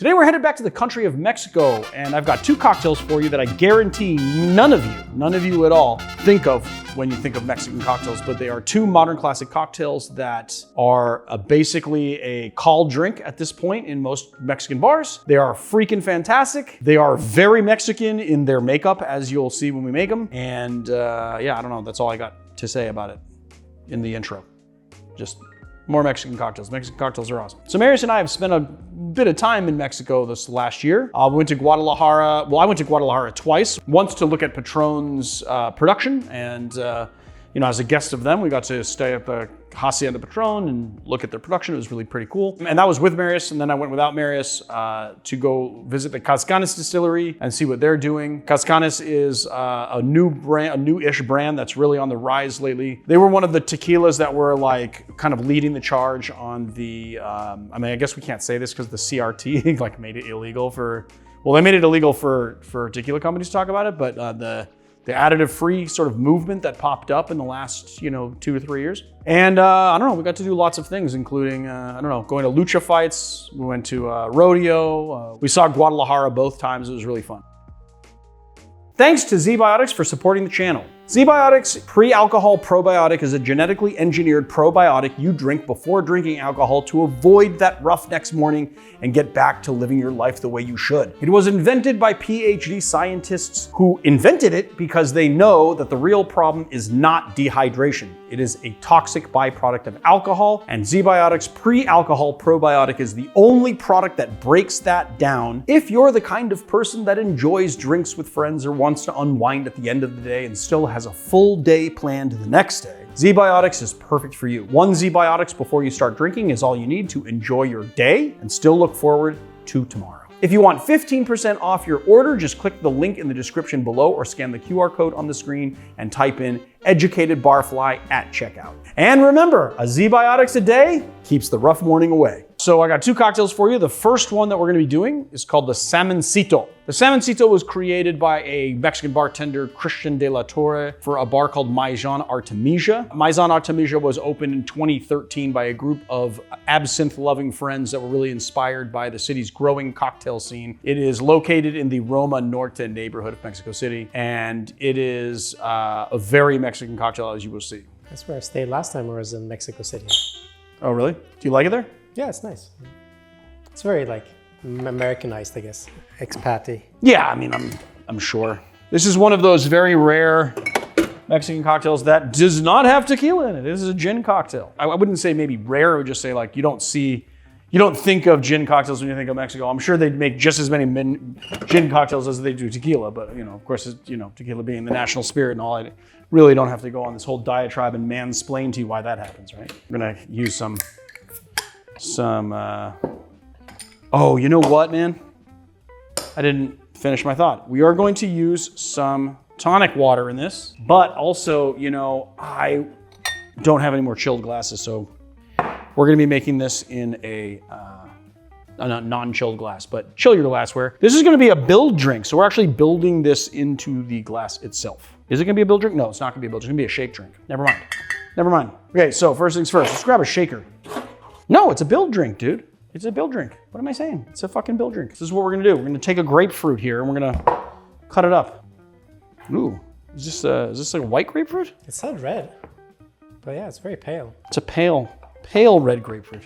Today we're headed back to the country of Mexico, and I've got two cocktails for you that I guarantee none of you at all, think of when you think of Mexican cocktails, but they are two modern classic cocktails that are basically a call drink at this point in most Mexican bars. They are freaking fantastic. They are very Mexican in their makeup, as you'll see when we make them. And yeah, I don't know, that's all I got to say about it in the intro. Just more Mexican cocktails. Mexican cocktails are awesome. So Marius and I have spent a bit of time in Mexico this last year. We went to Guadalajara. Well, I went to Guadalajara twice. Once to look at Patron's production, and as a guest of them, we got to stay at the Hacienda Patron and look at their production. It was really pretty cool. And that was with Marius, and then I went without Marius to go visit the Cascanes distillery and see what they're doing. Cascanes is a new-ish brand that's really on the rise lately. They were one of the tequilas that were like kind of leading the charge on the, I guess we can't say this because the CRT like made it illegal for, well, they made it illegal for tequila companies to talk about it, but the additive-free sort of movement that popped up in the last, 2 or 3 years. And I don't know, we got to do lots of things, including, going to lucha fights. We went to rodeo. We saw Guadalajara both times. It was really fun. Thanks to ZBiotics for supporting the channel. ZBiotics Pre-Alcohol Probiotic is a genetically engineered probiotic you drink before drinking alcohol to avoid that rough next morning and get back to living your life the way you should. It was invented by PhD scientists who invented it because they know that the real problem is not dehydration. It is a toxic byproduct of alcohol, and ZBiotics Pre-Alcohol Probiotic is the only product that breaks that down if you're the kind of person that enjoys drinks with friends or wants to unwind at the end of the day and still has a full day planned the next day. ZBiotics is perfect for you. One ZBiotics before you start drinking is all you need to enjoy your day and still look forward to tomorrow. If you want 15% off your order, just click the link in the description below or scan the QR code on the screen and type in Educated Barfly at checkout. And remember, a ZBiotics a day keeps the rough morning away. So I got two cocktails for you. The first one that we're gonna be doing is called the Salmoncito. The Salmoncito was created by a Mexican bartender, Christian de la Torre, for a bar called Maison Artemisia. Maison Artemisia was opened in 2013 by a group of absinthe-loving friends that were really inspired by the city's growing cocktail scene. It is located in the Roma Norte neighborhood of Mexico City, and it is a very Mexican cocktail, as you will see. That's where I stayed last time I was in Mexico City. Oh, really? Do you like it there? Yeah, it's nice. It's very Americanized, I guess. Expatty. Yeah, I'm sure. This is one of those very rare Mexican cocktails that does not have tequila in it. This is a gin cocktail. I wouldn't say maybe rare, I would just say you don't think of gin cocktails when you think of Mexico. I'm sure they'd make just as many gin cocktails as they do tequila, but of course, tequila being the national spirit and all, I really don't have to go on this whole diatribe and mansplain to you why that happens, right? We're gonna use some oh, you know what, man? I didn't finish my thought. We are going to use some tonic water in this, but also, I don't have any more chilled glasses, so we're gonna be making this in a non-chilled glass, but chill your glassware. This is gonna be a build drink, so we're actually building this into the glass itself. Is it gonna be a build drink? No, it's not gonna be a build drink, it's gonna be a shake drink. Never mind. Okay, so first things first, let's grab a shaker. No, it's a build drink, dude. It's a build drink. What am I saying? It's a fucking build drink. This is what we're gonna do. We're gonna take a grapefruit here and we're gonna cut it up. Ooh, is this like a white grapefruit? It's not red, but yeah, it's very pale. It's a pale red grapefruit.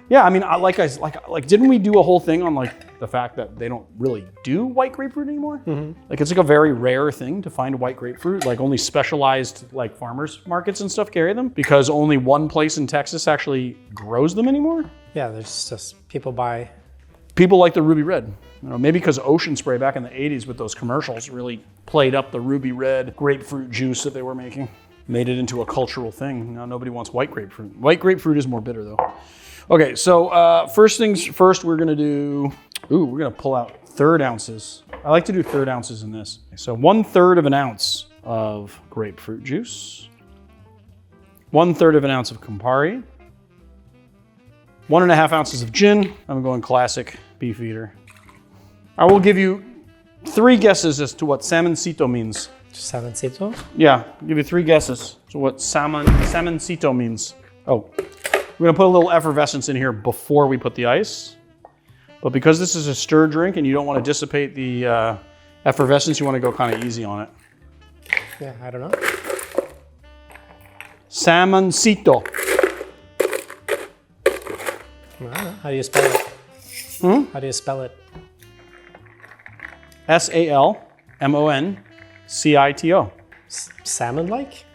Yeah, didn't we do a whole thing on the fact that they don't really do white grapefruit anymore? Mm-hmm. It's a very rare thing to find white grapefruit. Only specialized farmers markets and stuff carry them because only one place in Texas actually grows them anymore. Yeah, there's just people like the ruby red. Maybe because Ocean Spray back in the 80s with those commercials really played up the ruby red grapefruit juice that they were making. Made it into a cultural thing. Now nobody wants white grapefruit. White grapefruit is more bitter though. Okay, so first things first, we're gonna pull out 1/3 ounces. I like to do 1/3 ounces in this. So 1/3 of an ounce of grapefruit juice, 1/3 of an ounce of Campari, 1.5 ounces of gin. I'm going classic Beefeater. I will give you 3 guesses as to what Salmoncito means. Salmoncito? Yeah, I'll give you 3 guesses to what Salmoncito means. Oh, we're gonna put a little effervescence in here before we put the ice. But because this is a stir drink and you don't want to dissipate the effervescence, you want to go kind of easy on it. Yeah, I don't know. Salmoncito. I don't know. How do you spell it? How do you spell it? Salmoncito. Salmon-like?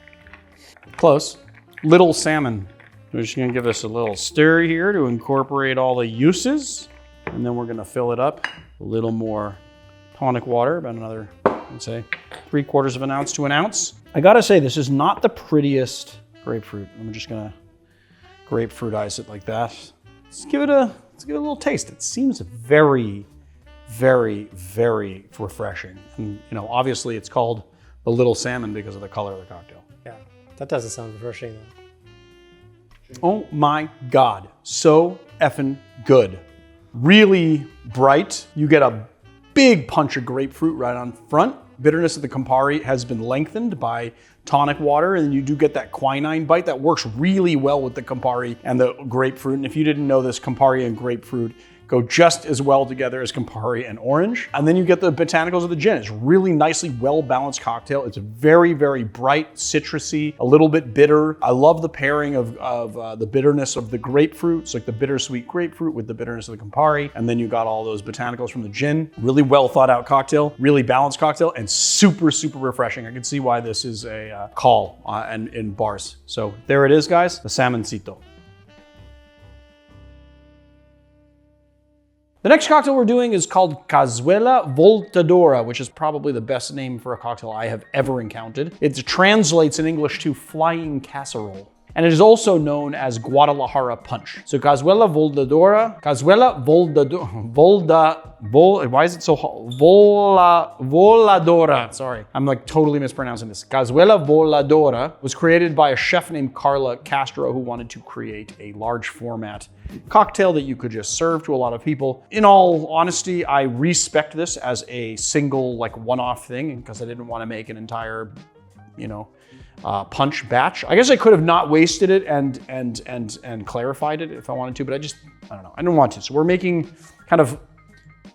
Close. Little salmon. We're just gonna give this a little stir here to incorporate all the uses. And then we're gonna fill it up. A little more tonic water, about another, I'd say, 3/4 of an ounce to an ounce. I gotta say, this is not the prettiest grapefruit. I'm just gonna grapefruit ice it like that. Let's give it a little taste. It seems very, very, very refreshing. And obviously it's called the Little Salmon because of the color of the cocktail. Yeah, that doesn't sound refreshing though. Oh my God, so effing good. Really bright. You get a big punch of grapefruit right on front. Bitterness of the Campari has been lengthened by tonic water, and you do get that quinine bite that works really well with the Campari and the grapefruit. And if you didn't know this, Campari and grapefruit go just as well together as Campari and orange. And then you get the botanicals of the gin. It's really nicely well-balanced cocktail. It's very, very bright, citrusy, a little bit bitter. I love the pairing of the bitterness of the grapefruit. It's like the bittersweet grapefruit with the bitterness of the Campari. And then you got all those botanicals from the gin. Really well thought out cocktail, really balanced cocktail, and super, super refreshing. I can see why this is a call in bars. So there it is, guys, the Salmoncito. The next cocktail we're doing is called Cazula Voladora, which is probably the best name for a cocktail I have ever encountered. It translates in English to flying casserole. And it is also known as Guadalajara punch. So Cazula Voladora, why is it so hard? Voladora, sorry. I'm like totally mispronouncing this. Cazula Voladora was created by a chef named Carla Castro who wanted to create a large format cocktail that you could just serve to a lot of people. In all honesty, I respect this as a single, like one-off thing because I didn't want to make an entire, punch batch. I guess I could have not wasted it and clarified it if I wanted to, but I don't know. I didn't want to. So we're making kind of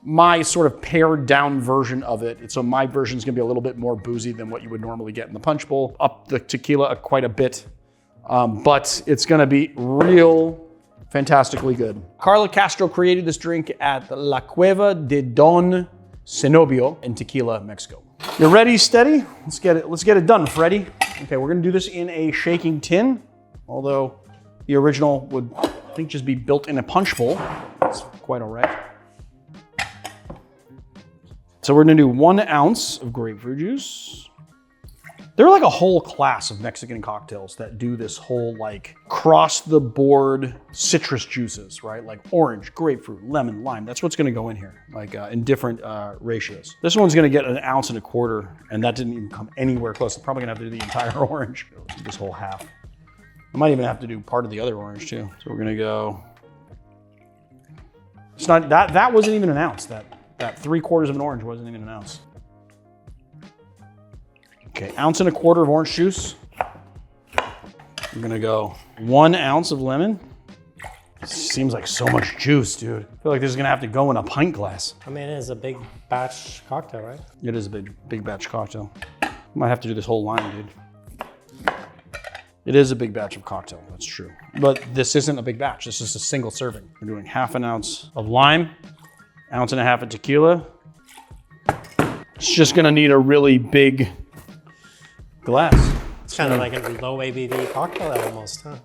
my sort of pared down version of it. So my version is gonna be a little bit more boozy than what you would normally get in the punch bowl. Up the tequila quite a bit, but it's gonna be real fantastically good. Carla Castro created this drink at La Cueva de Don Cenobio in Tequila, Mexico. You ready, steady? Let's get it done, Freddy. Okay, we're gonna do this in a shaking tin, although the original would, I think, just be built in a punch bowl. It's quite all right. So we're gonna do 1 ounce of grapefruit juice. There are like a whole class of Mexican cocktails that do this whole like cross the board citrus juices, right? Like orange, grapefruit, lemon, lime. That's what's gonna go in here, like in different ratios. This one's gonna get 1.25 ounces, and that didn't even come anywhere close. I'm probably gonna have to do the entire orange, this whole half. I might even have to do part of the other orange too. So we're gonna go, it's not, that wasn't even 1 ounce. That 3/4 of an orange wasn't even 1 ounce. Okay, 1.25 ounces of orange juice. I'm gonna go 1 ounce of lemon. Seems like so much juice, dude. I feel like this is gonna have to go in a pint glass. I mean, it is a big batch cocktail, right? It is a big batch cocktail. Might have to do this whole line, dude. It is a big batch of cocktail, that's true. But this isn't a big batch, this is a single serving. We're doing 1/2 ounce of lime, 1.5 ounces of tequila. It's just gonna need a really big glass. It's kind of like a low ABV cocktail almost, huh?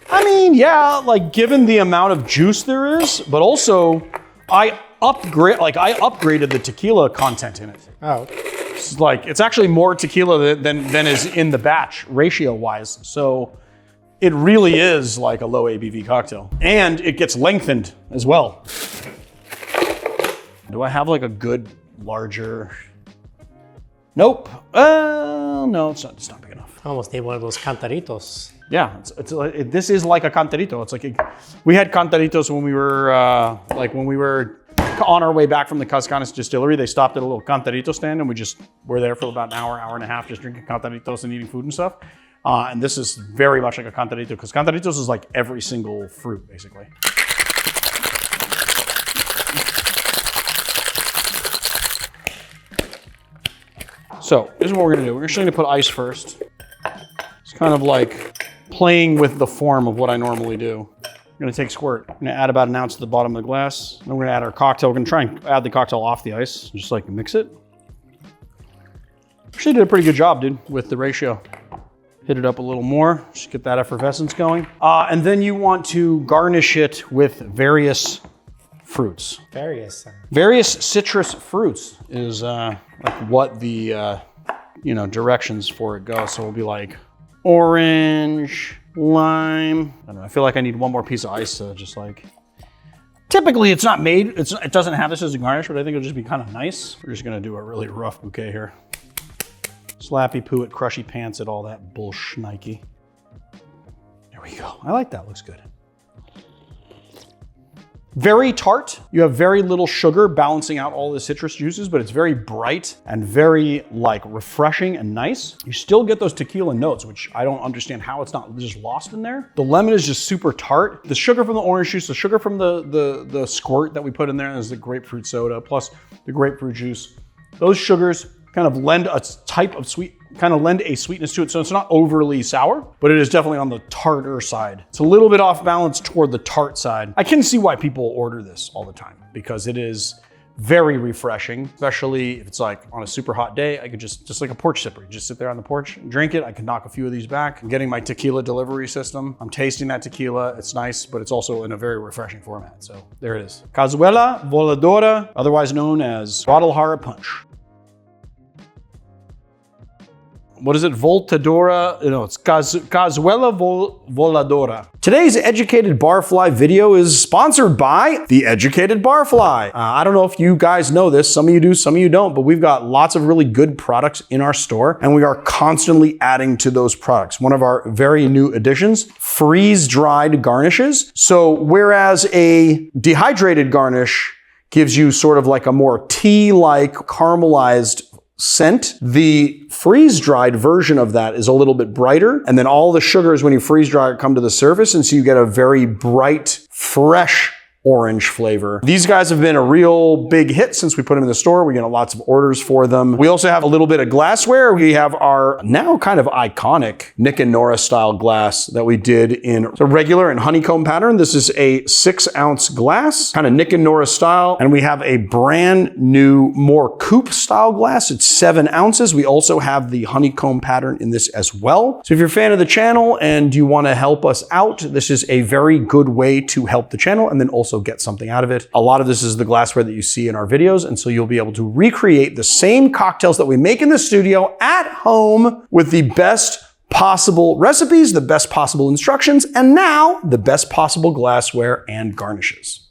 I mean, yeah, like given the amount of juice there is, but also I upgraded the tequila content in it. Oh. It's actually more tequila than is in the batch ratio wise. So it really is like a low ABV cocktail. And it gets lengthened as well. Do I have like a good larger? Nope. No, it's not big enough. Almost need one of those cantaritos. Yeah, this is like a cantarito. It's like we had cantaritos when we were on our way back from the Cascanes distillery. They stopped at a little cantarito stand, and we just were there for about an hour and a half, just drinking cantaritos and eating food and stuff. And this is very much like a cantarito because cantaritos is like every single fruit, basically. So this is what we're gonna do. We're actually gonna put ice first. It's kind of like playing with the form of what I normally do. I'm gonna take Squirt. I'm gonna add about an ounce to the bottom of the glass. Then we're gonna add our cocktail. We're gonna try and add the cocktail off the ice, just like mix it. Actually did a pretty good job, dude, with the ratio. Hit it up a little more, just get that effervescence going. And then you want to garnish it with various fruits. Various citrus fruits is like what the directions for it go. So it'll be like orange, lime. I don't know, I feel like I need one more piece of ice to just like, typically it's not made, it doesn't have this as a garnish, but I think it'll just be kind of nice. We're just gonna do a really rough bouquet here. Slappy poo it, crushy pants it, all that bullsh Nike. There we go. I like that, looks good. Very tart. You have very little sugar balancing out all the citrus juices, but it's very bright and very like refreshing and nice. You still get those tequila notes, which I don't understand how it's not just lost in there. The lemon is just super tart. The sugar from the orange juice, the sugar from the squirt that we put in there is the grapefruit soda, plus the grapefruit juice. Those sugars kind of lend a type of lend a sweetness to it. So it's not overly sour, but it is definitely on the tartar side. It's a little bit off balance toward the tart side. I can see why people order this all the time because it is very refreshing, especially if it's like on a super hot day. I could just like a porch sipper, you just sit there on the porch and drink it. I can knock a few of these back. I'm getting my tequila delivery system. I'm tasting that tequila. It's nice, but it's also in a very refreshing format. So there it is. Cazula Voladora, otherwise known as Guadalajara Punch. What is it? Voltadora? No, it's Cazula Voladora. Today's Educated Barfly video is sponsored by The Educated Barfly. I don't know if you guys know this. Some of you do, some of you don't, but we've got lots of really good products in our store, and we are constantly adding to those products. One of our very new additions, freeze-dried garnishes. So whereas a dehydrated garnish gives you sort of like a more tea-like caramelized scent, the freeze-dried version of that is a little bit brighter, and then all the sugars when you freeze dry it come to the surface, and so you get a very bright, fresh orange flavor. These guys have been a real big hit since we put them in the store. We get lots of orders for them. We also have a little bit of glassware. We have our now kind of iconic Nick and Nora style glass that we did in a regular and honeycomb pattern. This is a 6-ounce glass, kind of Nick and Nora style. And we have a brand new, more coupe style glass. It's 7 ounces. We also have the honeycomb pattern in this as well. So if you're a fan of the channel and you want to help us out, this is a very good way to help the channel and then also get something out of it. A lot of this is the glassware that you see in our videos, and so you'll be able to recreate the same cocktails that we make in the studio at home with the best possible recipes, the best possible instructions, and now the best possible glassware and garnishes.